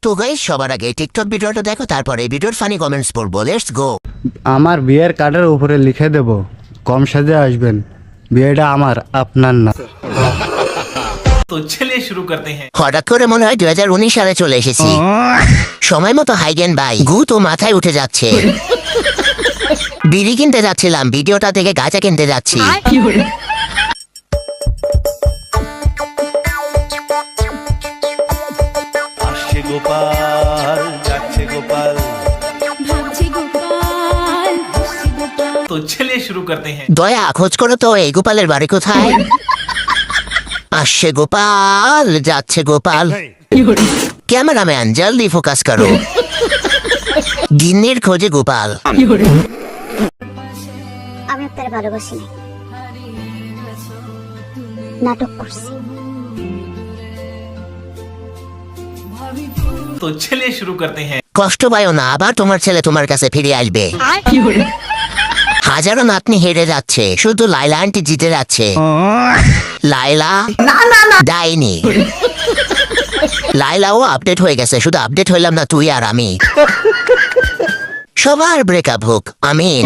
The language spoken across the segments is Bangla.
তো গাইস সবার আগে টিকটক ভিডিওটা দেখো, তারপরে এই ভিডিওর ফানি কমেন্টস পড়বো। Let's go. আমার বিয়ের কার্ডের উপরে লিখে দেব, কম সাজে আসবেন, বিয়েটা আমার, আপনার না। तो चलिए शुरू करते हैं। হঠাৎ করে মনে হয় 2019 সালে চলে এসেছি। সময় মতো হাইগেন ভাই, গু তো মাথায় উঠে যাচ্ছে। বিড়ি কিনতে যাচ্ছিলাম, ভিডিওটা থেকে গাঁজা কিনতে যাচ্ছি। আসছে গোপাল যাচ্ছে গোপাল। तो चलिए शुरू करते हैं। দয়া খোঁজ করো তো এই গোপালের বাড়ি কোথায়। আসছে গোপাল যাচ্ছে গোপাল। ক্যামেরাম্যান জলদি ফোকাস করো। গিন্নির খোঁজে গোপাল। আমি আপনার ভালোবাসি না, নাটক করছি। तो चलिए शुरू करते हैं। কষ্ট পাইও না, আবার তোমার ছেলে তোমার কাছে ফিরে আসবে। হাজারো নাতনি হেরে যাচ্ছে, শুধু লাইলা আন্টি জিতে যাচ্ছে। লাইলা ডাইনি। লাইলাও আপডেট হয়ে গেছে, শুধু আপডেট হইলাম না তুই আর আমি। সবার ব্রেকআপ হোক, আমিন।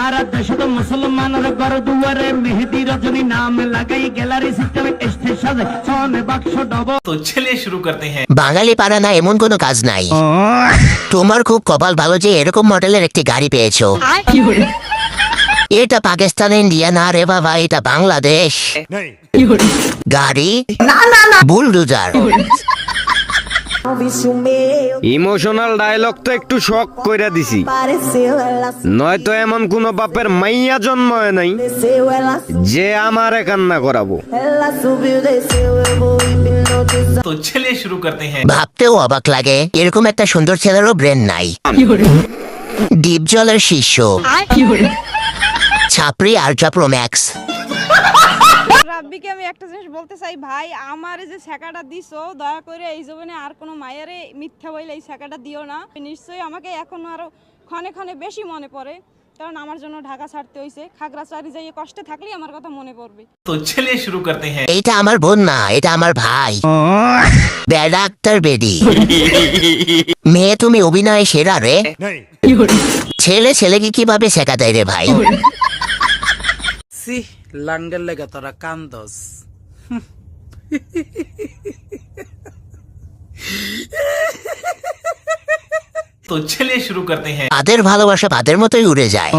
আর দেশত মুসলমানের ঘর দুয়ারে মেহেদি রজনী নাম লাগাই গ্যালারি সিস্টেমে এসে সাজে সোনে বাক্স ডব। तो चलिए शुरू करते हैं। বাঙালি পারা না এমন কোনো কাজ নাই। তোমার খুব কপাল ভালো যে এরকম মডেলের একটি গাড়ি পেয়েছো। এটা পাকিস্তান ইন্ডিয়া না রে বাবা, এটা বাংলাদেশ। গাড়ি বুলডোজার। ইমোশনাল ডায়লগ তো একটু শক কইরা দিছি, নয়তো এমন কোন বাপের মাইয়া জন্ম হয় নাই যে আমারে কান্না করাবো। तो चलिए शुरू करते हैं। ভাবতেও অবাক লাগে, এরকম একটা সুন্দর ছেলেরও ব্রেন নাই। ডিপ জলের শিষ্য ছাপরি আল্ট্রা প্রো ম্যাক্স। রাব্বিকে আমি একটা জিনিস বলতে চাই, ভাই আমার এই যে ছেকাটা দিছো, দয়া করে এই জীবনে আর কোনো মায়েরে মিথ্যা বইলে এই ছেকাটা দিও না। নিশ্চয়ই আমাকে এখন আরো ক্ষণে ক্ষণে বেশি মনে পড়ে, কারণ আমার জন্য ঢাকা ছাড়তে হইছে। খাগড়াছড়ি যাইয়ে কষ্টে থাকলেই আমার কথা মনে পড়বে। तो चलिए शुरू करते हैं। এইটা আমার বোন না, এটা আমার ভাই। বেডা আক্তার বেডি। মেয়ে তুমি অভিনয়ে সেরা রে। ছেলে ছেলেকে কিভাবে শেখা দেয় রে ভাই। সি লাঙ্গের লেগে তোরা কান্দস। तो चलिए शुरू करते हैं। তাদের ভালোবাসা তাদের মতোই উড়ে যায়।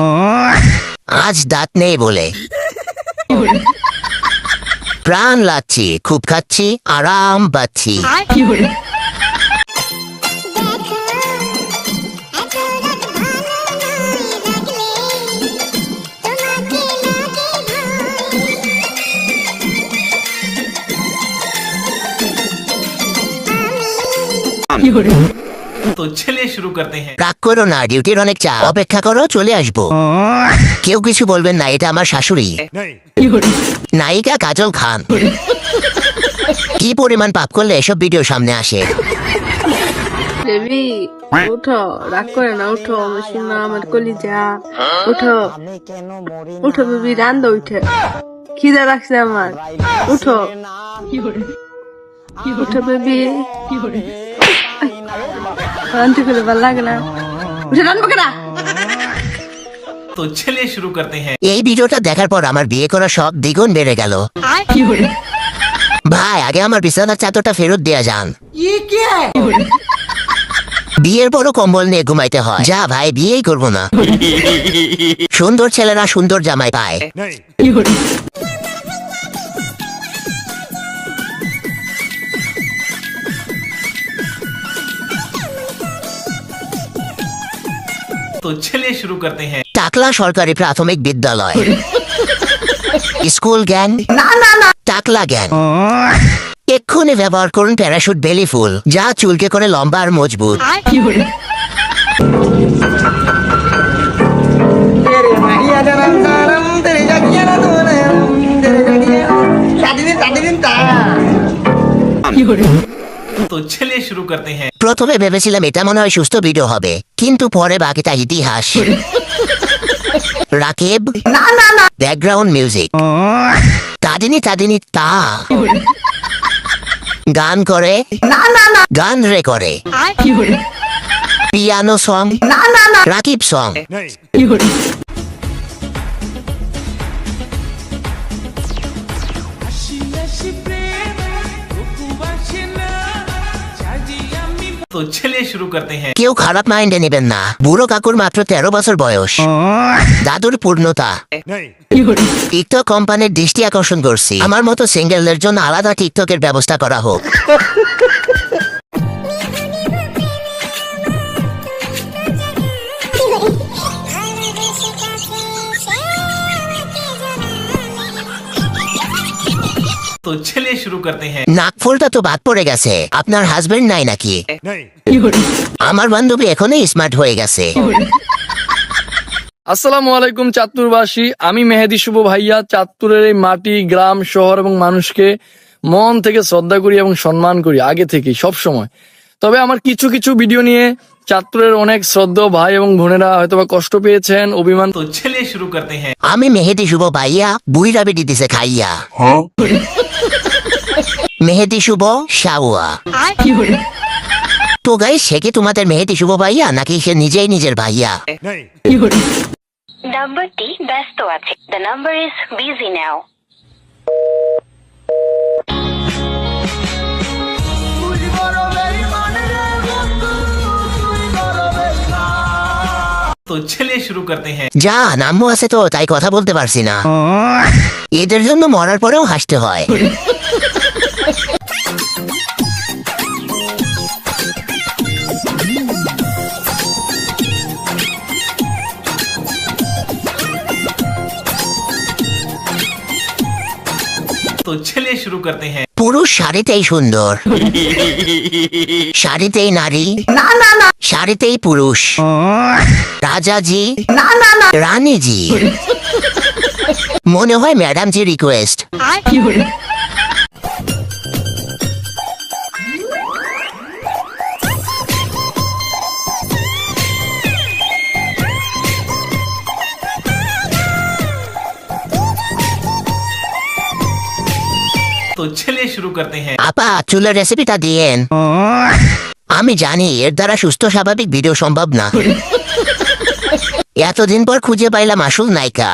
আজ দাঁত নেই বলে প্রাণ লাচ্ছি, খুব খাচ্ছি, আরাম পাচ্ছি। तो चलिए शुरू करते हैं। রাগ করো না, ডিউটির অনেক চাপ, অপেক্ষা করো, চলে আসবো। কেউ কিছু বলবেন না, এটা আমার শাশুড়ি নায়িকা কাজল খান। কি পরিমাণ পাপ করলে এসব ভিডিও সামনে আসে। বেবি উঠো, রাগ করে না, উঠো আমার সোনা, আমার কলিজা, উঠো উঠো বেবি, রান্দো উঠে, খিদা রাখছে আমার, উঠো উঠো বেবি। রান্তি করে ভালো লাগে না, উঠে রান্না কেনা। तो चलिए शुरू करते हैं। এই ভিডিওটা দেখার পর আমার বিয়ে করা শখ দ্বিগুণ বেড়ে গেল। ভাই আগে আমার বিছানার চাদরটা ফেরত দেয়া যান। বিয়ের পরও কম্বল নিয়ে ঘুমাইতে হয়। যা ভাই, বিয়েই করবো না। সুন্দর ছেলেরা সুন্দর জামাই পায়। तो चलिए शुरू करते हैं। টাকলা সরকারি প্রাথমিক বিদ্যালয়। স্কুল জ্ঞান টাকলা জ্ঞান। এক্ষুনি ব্যবহার করুন প্যারাশুট বেলি ফুল, যা চুলকে করে লম্বা আর মজবুত। तो चलिए शुरू करते हैं। প্রথমে ভেবেছিলাম এটা মনে হয় সুস্থ ভিডিও হবে, কিন্তু পরে বাকিটা ইতিহাস। Rakib background music. তাদিনী তাদিনী তা গান করে গান রে করে পিয়ানো সং রাকিব সং तो चलिए शुरू करते हैं। কেউ খারাপ মাইন্ডে নেবেন না, বুড়ো কাকুর মাত্র 13 বছর বয়স, দাদুর পূর্ণতা। টিকটক কোম্পানির দৃষ্টি আকর্ষণ করছি, আমার মতো সিঙ্গেলদের জন্য আলাদা টিকটকের ব্যবস্থা করা হোক। तो चलिए शुरू करते हैं। নাকফুলটা তো বাদ পড়ে গেছে, আপনার হাজবেন্ড নাই নাকি? আমার বান্ধবী এখনই স্মার্ট হয়ে গেছে। আসসালামু আলাইকুম চাঁদপুরবাসী, আমি মেহেদি শুভ ভাইয়া চাঁদপুরের এই মাটি, গ্রাম, শহর এবং মানুষকে মন থেকে শ্রদ্ধা করি এবং সম্মান করি আগে থেকেই সব সময়। তবে আমার কিছু কিছু ভিডিও নিয়ে চাঁদপুরের অনেক শ্রদ্ধেয় ভাই এবং বোনেরা হয়তোবা কষ্ট পেয়েছেন, অভিমান। तो चलिए शुरू करते हैं। আমি মেহেদি শুভ ভাইয়া বুইরা বেটি দিছে খাইয়া। মেহেদি শুভ শাওয়া। তো গাইস, সে কি তোমাদের মেহেদি শুভ ভাইয়া নাকি সে নিজেই নিজের ভাইয়া? নাম্বারটি ব্যস্ত আছে। The number is busy now. तो चलिए शुरू करते हैं। যা নামও আছে তো তাই কথা বলতে পারছি না। এদের জন্য মরার পরেও হাসতে হয়। तो चलिए शुरू करते हैं। পুরুষ শাড়িতেই সুন্দর, শাড়িতেই নারী, শাড়িতেই পুরুষ, রাজাজি, রানীজি। মনে হয় ম্যাডামজি রিকোয়েস্ট। तो चलिए शुरू करते हैं। আপা, চুলের রেসিপিটা দিয়েন। আমি জানি এর দ্বারা সুস্থ স্বাভাবিক ভিডিও সম্ভব না। এতদিন পর খুঁজে পাইলাম আসল নায়িকা।